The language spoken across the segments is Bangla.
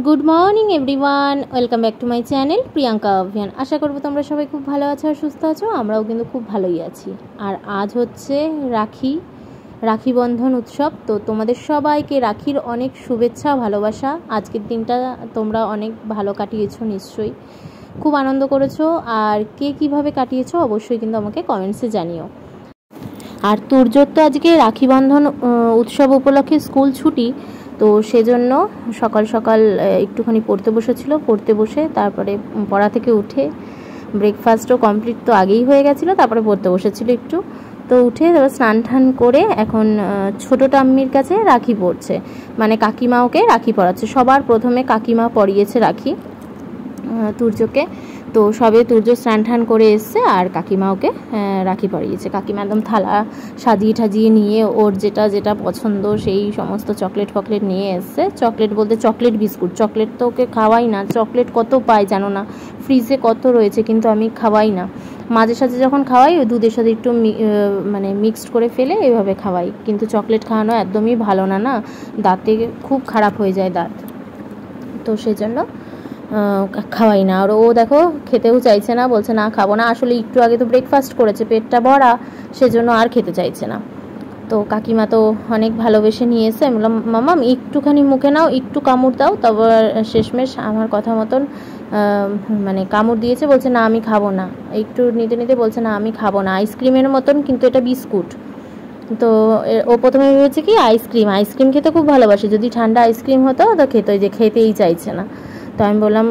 Good morning everyone, welcome back to my channel Priyanka Abhiyan. আশা করবো তোমরা সবাই খুব ভালো আছো আর সুস্থ আছো। আমরাও কিন্তু খুব ভালোই আছি। আর আজ হচ্ছে রাখি বন্ধন উৎসব। তো তোমাদের সবাইকে রাখির অনেক শুভেচ্ছা, ভালোবাসা। আজকের দিনটা তোমরা অনেক ভালো কাটিয়েছো, নিশ্চয়ই খুব আনন্দ করেছো। আর কে কীভাবে কাটিয়েছো অবশ্যই কিন্তু আমাকে কমেন্টসে জানিও। আর তুর্যর তো আজকে রাখি বন্ধন উৎসব উপলক্ষে স্কুল ছুটি, তো সেজন্য সকাল সকাল একটুখানি পড়তে বসেছিল। পড়তে বসে তারপরে পড়া থেকে উঠে ব্রেকফাস্টও কমপ্লিট তো আগেই হয়ে গেছিলো, তারপরে পড়তে বসেছিল একটু। তো উঠে তারপর স্নান টান করে এখন ছোটো টাম্মির কাছে রাখি পড়ছে, মানে কাকিমা ওকে রাখি পরাচ্ছে। সবার প্রথমে কাকিমা পরিয়েছে রাখি তুর্যকে। তো সবে তুর্য স্নান টান করে এসছে আর কাকিমা ওকে রাখি পরিয়েছে। কাকিমা একদম থালা সাজিয়ে ঠাজিয়ে নিয়ে ওর যেটা যেটা পছন্দ সেই সমস্ত চকলেট ফকলেট নিয়ে এসছে। চকলেট বলতে চকলেট বিস্কুট, চকলেট তো ওকে খাওয়াই না। চকলেট কত পাই জানো না, ফ্রিজে কত রয়েছে, কিন্তু আমি খাওয়াই না। মাঝে সাঝে যখন খাওয়াই ওই দুধের সাথে একটু মানে মিক্সড করে ফেলে এভাবে খাওয়াই। কিন্তু চকলেট খাওয়ানো একদমই ভালো না, না দাঁতে খুব খারাপ হয়ে যায় দাঁত, তো সেজন্য খাওয়াই না। আর ও দেখো খেতেও চাইছে না, বলছে না খাবো না। আসলে একটু আগে তো ব্রেকফাস্ট করেছে, পেটটা ভরা, সেজন্য আর খেতে চাইছে না। তো কাকিমা তো অনেক ভালোবেসে নিয়ে এসে আমি বললাম মামাম একটুখানি মুখে নাও, একটু কামড় দাও। তারপর শেষমেশ আমার কথা মতন মানে কামড় দিয়েছে। বলছে না আমি খাবো না, একটু নিতে নিতে বলছে না আমি খাবো না। আইসক্রিমের মতন, কিন্তু এটা বিস্কুট। তো ও প্রথমে ভেবেছে কি আইসক্রিম খেতে খুব ভালোবাসে, যদি ঠান্ডা আইসক্রিম হতো তো খেতে, যে খেতেই চাইছে না। তো আমি বললাম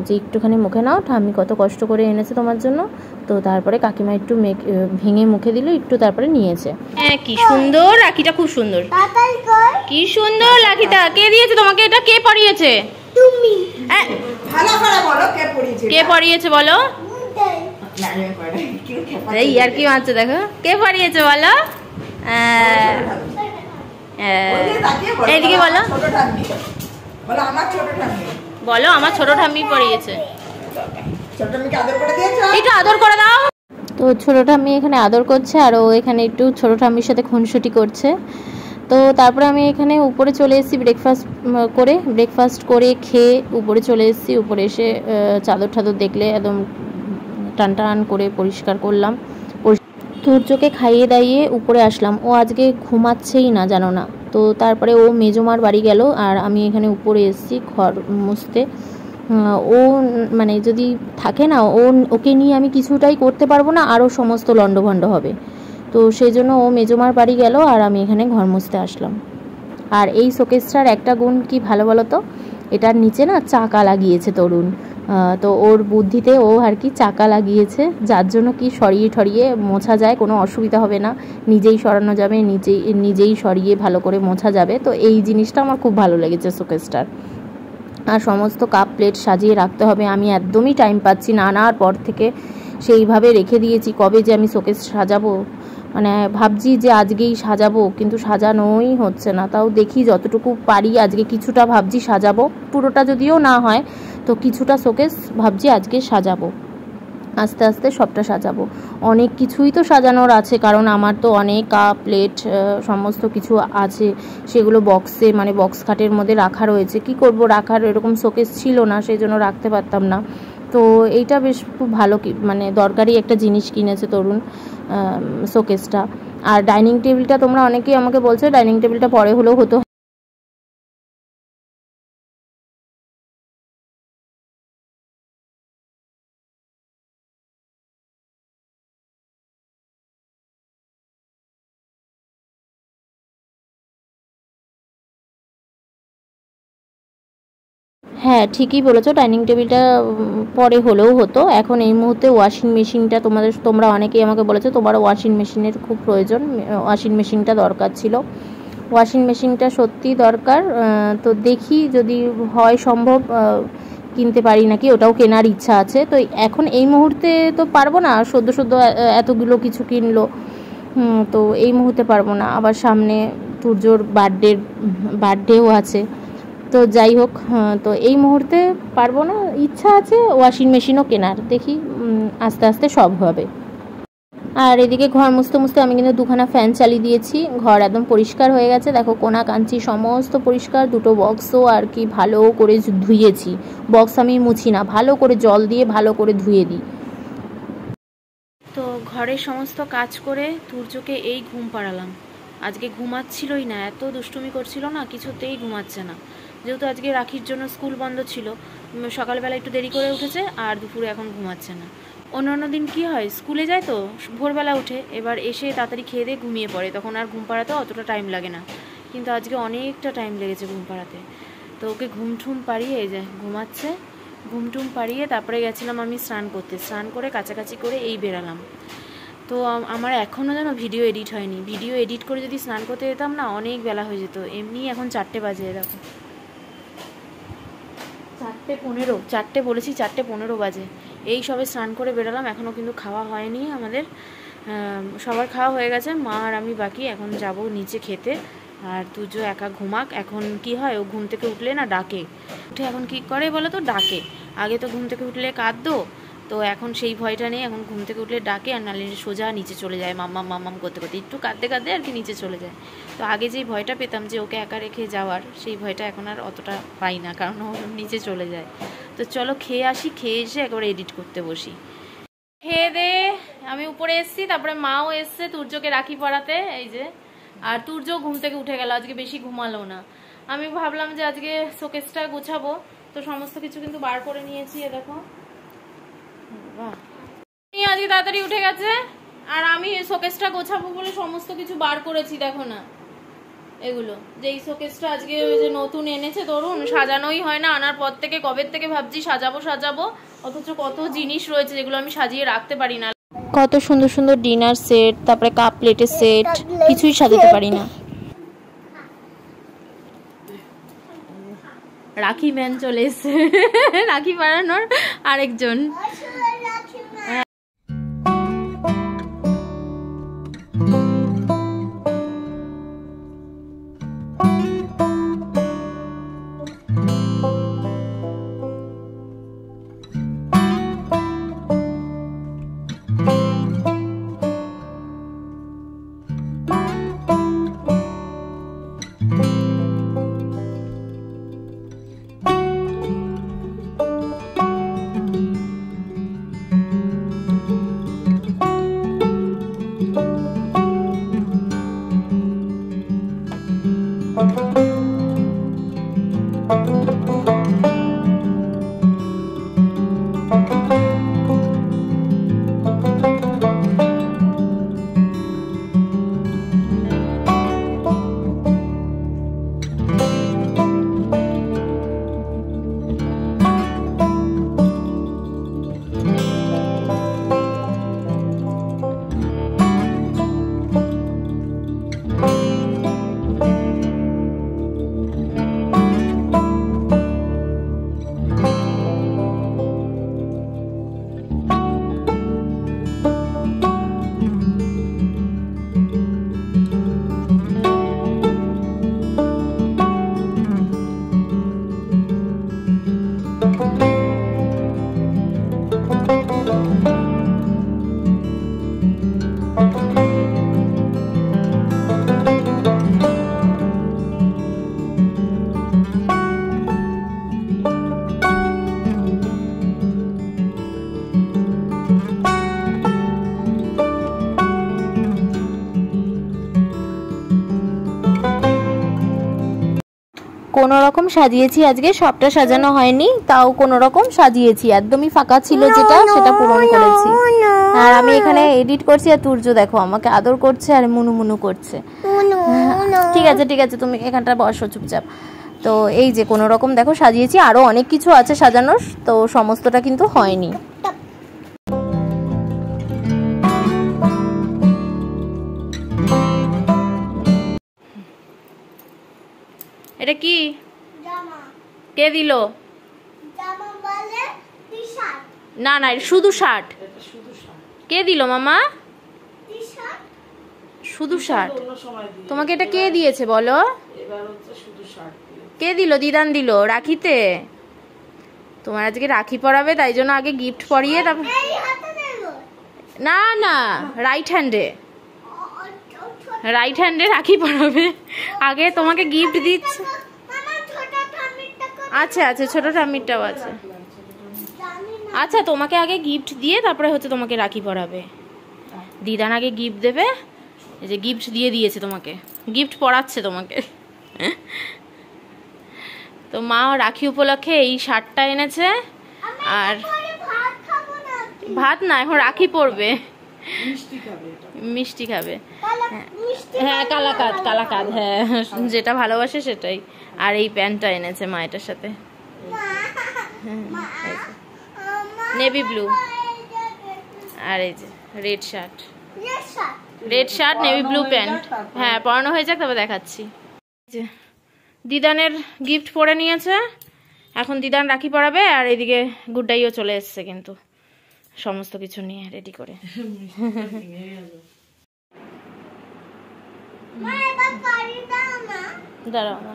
যে একটুখানি মুখে নাও, আমি কত কষ্ট করে এনেছে তোমার জন্য। তো তারপরে কাকিমা একটু ভেঙে মুখে দিল, একটু তারপরে নিয়েছে। হ্যাঁ কি সুন্দর রাখিটা, খুব সুন্দর, কি সুন্দর রাখিটা। কে দিয়েছে তোমাকে এটা? কে পরিয়েছে? তুমি। ভালো করে বলো কে পরিয়েছে? কে পরিয়েছে বলো? এই আর কি মারছে, দেখো কে পরিয়েছে বলো। এইদিকে বলো, বলো আমার ছোট ঠাম্মি, বলো আমার ছোট ঠাম্মি পরিয়েছে। ছোট ঠাম্মিকে আদর করে দিয়েছো? একটু আদর করে দাও। তো ছোট ঠাম্মি এখানে আদর করছে আর ও এখানে একটু ছোট ঠাম্মির সাথে খুনসুটি করছে। তো তারপরে আমি এখানে উপরে চলে এসেছি ব্রেকফাস্ট করে খেয়ে উপরে চলে এসেছি। উপরে এসে চাদর ঠাদর দেখলে একদম টান টান করে পরিষ্কার করলাম। তুর্যকে খাইয়ে দাইয়ে উপরে আসলাম। ও আজকে ঘুমাচ্ছেই না, জানো না। তো তারপরে ও মেজমার বাড়ি গেল আর আমি এখানে উপরে এসেছি ঘর মুছতে। ও মানে যদি থাকে না, ওকে নিয়ে আমি কিছুটাই করতে পারবো না, আরও সমস্ত লণ্ডভণ্ড হবে। তো সেই জন্য ও মেজমার বাড়ি গেল আর আমি এখানে ঘর মুছতে আসলাম। আর এই শোকেসটার একটা গুণ কি ভালো বলো তো, এটার নিচে না চাকা লাগিয়েছে তরুণ। তো ওর বুদ্ধিতে ও আর কি চাকা লাগিয়েছে, যার জন্য কি সরিয়ে ঠরিয়ে মোছা যায়, কোনো অসুবিধা হবে না। নিজেই সরানো যাবে, নিজেই সরিয়ে ভালো করে মোছা যাবে। তো এই জিনিসটা আমার খুব ভালো লেগেছে শোকেসটার। আর সমস্ত কাপ প্লেট সাজিয়ে রাখতে হবে, আমি একদমই টাইম পাচ্ছি না। আনার পর থেকে সেইভাবে রেখে দিয়েছি, কবে যে আমি শোকেস সাজাবো, মানে ভাবছি যে আজকেই সাজাবো, কিন্তু সাজানোই হচ্ছে না। তাও দেখি যতটুকু পারি আজকে কিছুটা ভাবছি সাজাবো, পুরোটা যদিও না হয় তো কিছুটা শোকেস ভাবছি আজকে সাজাবো। আস্তে আস্তে সবটা সাজাবো। অনেক কিছুই তো সাজানোর আছে, কারণ আমার তো অনেক কাপ প্লেট সমস্ত কিছু আছে, সেগুলো বক্সে মানে বক্স খাটের মধ্যে রাখা রয়েছে। কি করব, রাখার এরকম শোকেস ছিল না, সেই জন্য রাখতে পারতাম না। তো এইটা বেশ খুব ভালো, মানে দরকারি একটা জিনিস কিনেছে তরুণ, শোকেসটা। আর ডাইনিং টেবিলটা তোমরা অনেকেই আমাকে বলছো ডাইনিং টেবিলটা পরে হলেও হতো। হ্যাঁ ঠিকই বলেছো, ডাইনিং টেবিলটা পরে হলেও হতো। এখন এই মুহূর্তে ওয়াশিং মেশিনটা তোমরা অনেকেই আমাকে বলেছো তোমারও ওয়াশিং মেশিনের খুব প্রয়োজন, ওয়াশিং মেশিনটা দরকার ছিল। ওয়াশিং মেশিনটা সত্যিই দরকার। তো দেখি যদি হয় সম্ভব কিনতে পারি নাকি, ওটাও কেনার ইচ্ছা আছে। তো এখন এই মুহূর্তে তো পারবো না, সদ্য এতগুলো কিছু কিনলো, তো এই মুহূর্তে পারবো না। আবার সামনে তুর্যর বার্থডেও আছে। তো যাই হোক, তো এই মুহূর্তে পারবো না, ইচ্ছা আছে ওয়াশিং মেশিনও কেনার। দেখি আস্তে আস্তে সব হবে। আর এদিকে ঘর মুছতে মুছতে আমি কিন্তু দুখানা ফ্যান চালিয়ে দিয়েছি, ঘর একদম পরিষ্কার হয়ে গেছে। দেখো কোনা কাঞ্চি সমস্ত পরিষ্কার, দুটো বক্সও আর কি ভালো করে ধুয়েছি। বক্স আমি মুছি না, ভালো করে জল দিয়ে ভালো করে ধুয়ে দিই। তো ঘরের সমস্ত কাজ করে তুর্যকে এই ঘুম পাড়ালাম। আজকে ঘুমাচ্ছিলই না, এত দুষ্টুমি করছিল না, কিছুতেই ঘুমাচ্ছে না। যেহেতু আজকে রাখির জন্য স্কুল বন্ধ ছিল, সকালবেলা একটু দেরি করে উঠেছে আর দুপুরে এখন ঘুমাচ্ছে না। অন্য দিন কি হয়, স্কুলে যায় তো ভোরবেলা উঠে, এবার এসে তাড়াতাড়ি খেয়ে দিয়ে ঘুমিয়ে পড়ে, তখন আর ঘুম পাড়াতে অতটা টাইম লাগে না। কিন্তু আজকে অনেকটা টাইম লেগেছে ঘুম পাড়াতে। তো ওকে ঘুমঠুম পাড়িয়ে এই যে ঘুমাচ্ছে, ঘুমটুম পাড়িয়ে তারপরে গেছিলাম আমি স্নান করতে। স্নান করে কাছাকাছি করে এই বেরালাম। তো আমার এখনও যেন ভিডিও এডিট হয়নি। ভিডিও এডিট করে যদি স্নান করতে যেতাম না, অনেক বেলা হয়ে যেত। এমনি এখন 4টে বাজে, দেখো 4:15, 4টে বলেছি, 4:15 বাজে। এই সবে স্নান করে বেরোলাম, এখনও কিন্তু খাওয়া হয়নি আমাদের। সবার খাওয়া হয়ে গেছে, মা আর আমি বাকি। এখন যাব নিচে খেতে। আর তুজো একা ঘুমাক। এখন কি হয়, ও ঘুম থেকে উঠলে না ডাকে, উঠে এখন কি করে বলো তো, ডাকে। আগে তো ঘুম থেকে উঠলে কাঁদতো, তো এখন সেই ভয়টা নেই। এখন ঘুম থেকে উঠলে ডাকে, আর নাহলে সোজা নিচে চলে যায় মাম্মাম মাম্মাম করতে করতে, একটু কাঁদতে কাঁদতে আর কি নিচে চলে যায়। তো আগে যেই ভয়টা পেতাম যে ওকে একা রেখে যাওয়ার, সেই ভয়টা এখন আর অতটা পাই না, কারণ ও নিচে চলে যায়। তো চলো খেয়ে আসি, খেয়ে এসে একবার এডিট করতে বসি। খেয়ে দে আমি উপরে এসছি, তারপরে মাও এসছে তুর্যকে রাখি পরাতে, এই যে। আর তুর্য ঘুম থেকে উঠে গেল, আজকে বেশি ঘুমালো না। আমি ভাবলাম যে আজকে শোকেসটা গোছাবো, তো সমস্ত কিছু কিন্তু বার করে নিয়েছি। এ দেখো, আজকে তাড়াতাড়ি উঠে গেছে, আর আমি শোকেসটা গোছাবো বলে সমস্ত কিছু বার করেছি। দেখো না এগুলো, যে এই শোকেসটা আজকে যে নতুন এনেছে তরুণ, সাজানোই হয় না। আনার পর থেকে কবে থেকে ভাবছি সাজাবো সাজাবো, অথচ কত জিনিস রয়েছে যেগুলো আমি সাজিয়ে রাখতে পারি না। কত সুন্দর সুন্দর ডিনার সেট, তারপরে কাপ প্লেটের সেট, কিছুই সাজাতে পারি না। রাখি ম্যান চলে এসছে, রাখি পরানোর আরেকজন। কোনো রকম সাজিয়েছি, আজকে সবটা সাজানো হয়নি, তাও কোনো রকম সাজিয়েছি। একদমই ফাঁকা ছিল যেটা, সেটা পূরণ করেছি। আর আমি এখানে এডিট করছি, আর তুর্য দেখো আমাকে আদর করছে আর মুনু মুনু করছে। ঠিক আছে ঠিক আছে, তুমি এখানটা বসো চুপচাপ। তো এই যে কোনো রকম দেখো সাজিয়েছি, আরো অনেক কিছু আছে সাজানোর, তো সমস্তটা কিন্তু হয়নি। এটা কি কে দিল? না না, শুধু শার্ট। কে দিল মামা? শুধু শার্ট? তোমাকে এটা কে দিয়েছে বলো? কে দিল? দিদান দিল রাখিতে। তোমার আজকে রাখি পরাবে, তাই জন্য আগে গিফট পরিয়ে তারপর। না না, রাইট হ্যান্ডে রাখি পরাবে। আগে তোমাকে গিফট দিচ্ছে। আচ্ছা আচ্ছা, ছোট ঠাম্মিরটাও আছে। আচ্ছা, তোমাকে আগে গিফট দিয়ে তারপরে হচ্ছে তোমাকে রাখি পরাবে। দিদান আগে গিফট দেবে। এই যে গিফট দিয়ে দিয়েছে তোমাকে, গিফট পরাচ্ছে তোমাকে। তো মা রাখি উপলক্ষে এই শার্টটা এনেছে। আর ভাত না, এখন রাখি পরবে, মিষ্টি খাবে। হ্যাঁ, কালাকাদ, হ্যাঁ, যেটা ভালোবাসে সেটাই। আর এই প্যান্টটা এনেছে মা এটার সাথে, নেভি ব্লু। আর এই যে red shirt navy blue pant. হ্যাঁ, পরানো হয়ে যাক তারপর দেখাচ্ছি। দিদানের গিফট পরে নিয়েছে, এখন দিদান রাখি পরাবে। আর এদিকে গুড্ডাইও চলে এসছে কিন্তু সমস্ত কিছু নিয়ে রেডি করে। দাঁড়াও না,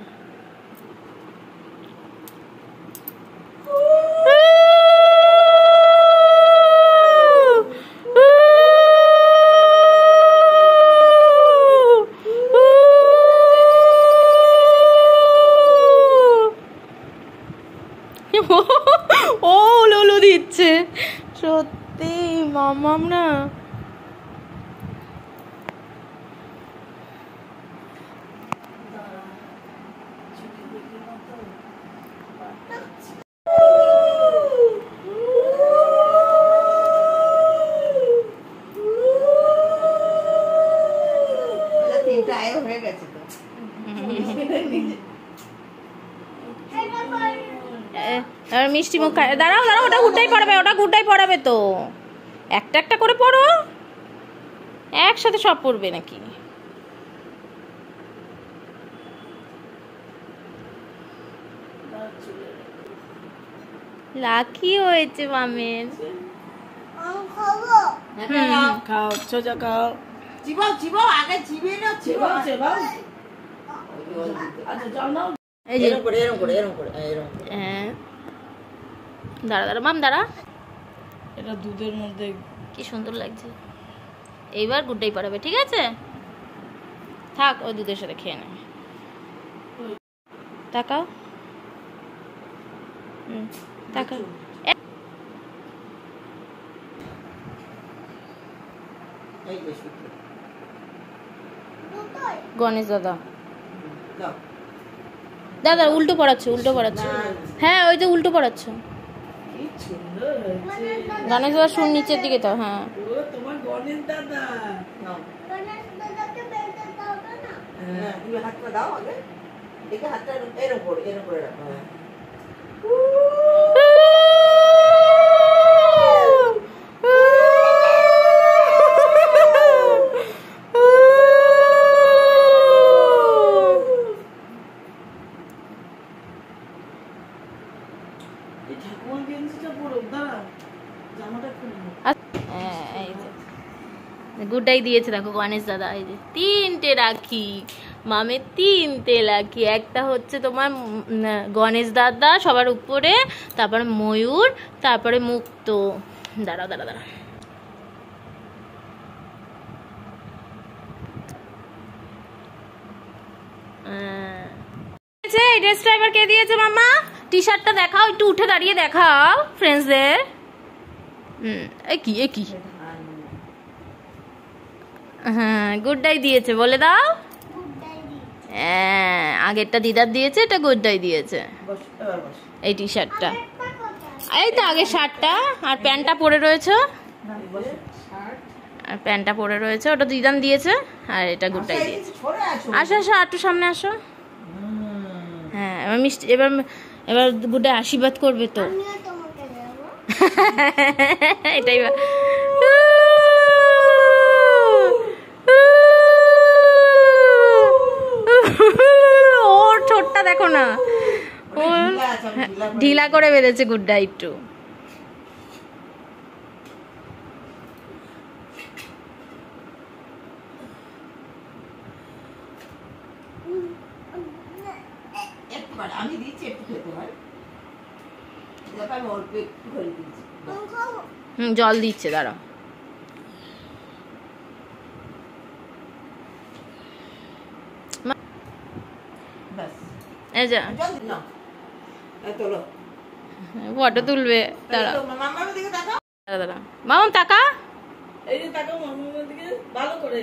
ও লোলো দিচ্ছে সত্যি মামাম না। হয়ে গেছে তো। মিষ্টি মুখ খায়। দাঁড়াও, ওটা গুড্ডাই পড়াবে তো। একটা একটা করে পড়ো, একসাথে সব পড়বে নাকি? লাকি হয়েছে মামের। খাও, সোজা খাও। চিবাও, আগে চিবে না, চিবাও। আচ্ছা, চল নাও। এরকম করে। হ্যাঁ, দাঁড়া মাম, দাঁড়া। এটা দুধের মধ্যে কি সুন্দর লাগছে। এইবার গুড্ডাই পড়াবে, ঠিক আছে? থাক, ওই দুধের সাথে খেয়ে নেবে। তাকাও, তাকাও। গণেশ দাদা উল্টো পড়াচ্ছ। হ্যাঁ, ওই যে উল্টো পড়াচ্ছ। গণেশ দাদা শুন নিচের দিকে তো। হ্যাঁ, তোমার গণেশ দাদা। তুমি হাতটা দাও আগে, দেখে হাতটা এরকম করে রাখো। গুড্ডাই দিয়েছে দেখো গণেশ দাদা। এই যে 3টে রাখি মামের, 3টে রাখি। একটা হচ্ছে তোমার গণেশ দাদা সবার উপরে, তারপরে ময়ূর, তারপরে মুক্ত। দাঁড়াও। এই ড্রেসটা এবার কে দিয়েছে মামা? টি শার্টটা দেখাও, একটু উঠে দাঁড়িয়ে দেখাও ফ্রেন্ডসদের। কি হ্যাঁ, গুড্ডাই দিয়েছে, বলে দাও। হ্যাঁ, আগেরটা দিদার দিয়েছে, এটা গুড্ডাই দিয়েছে। এই টি শার্টটা, এই তো আগের শার্টটা। আর প্যান্টটা পরে রয়েছে, ওটা দিদান দিয়েছে। আর এটা গুড্ডাই দিয়েছে। আসো, একটু সামনে আসো। হ্যাঁ, এবার গুড্ডাই আশীর্বাদ করবে তো। এটাই ওর ঠোঁটটা দেখো না, ঢিলা করে বেঁধেছে গুড্ডাই একটু। আমি দিচ্ছি একটু খেতে হয়। জল দিচ্ছে, দাঁড়াও। এই যা জল দিন না তোলো ফটো তুলবে দাঁড়া মামার দিকে তাকাও দাঁড়া মামাম টাকা এই যে তাকাও মামার দিকে ভালো করে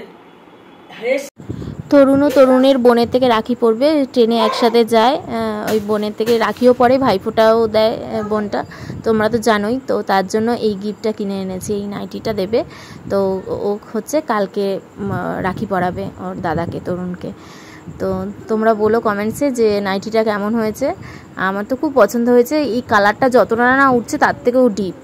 তরুণ ও তরুণের বোনের থেকে রাখি পরবে, ট্রেনে একসাথে যায়, ওই বোনের থেকে রাখিও পরে, ভাইফোঁটাও দেয় বোনটা, তোমরা তো জানোই। তো তার জন্য এই গিফটটা কিনে এনেছি, এই নাইটিটা দেবে। তো ও হচ্ছে কালকে রাখি পরাবে ওর দাদাকে, তরুণকে। তো তোমরা বলো কমেন্টসে যে নাইটিটা কেমন হয়েছে। আমার তো খুব পছন্দ হয়েছে, এই কালারটা যতটা না উঠছে তার থেকেও ডিপ।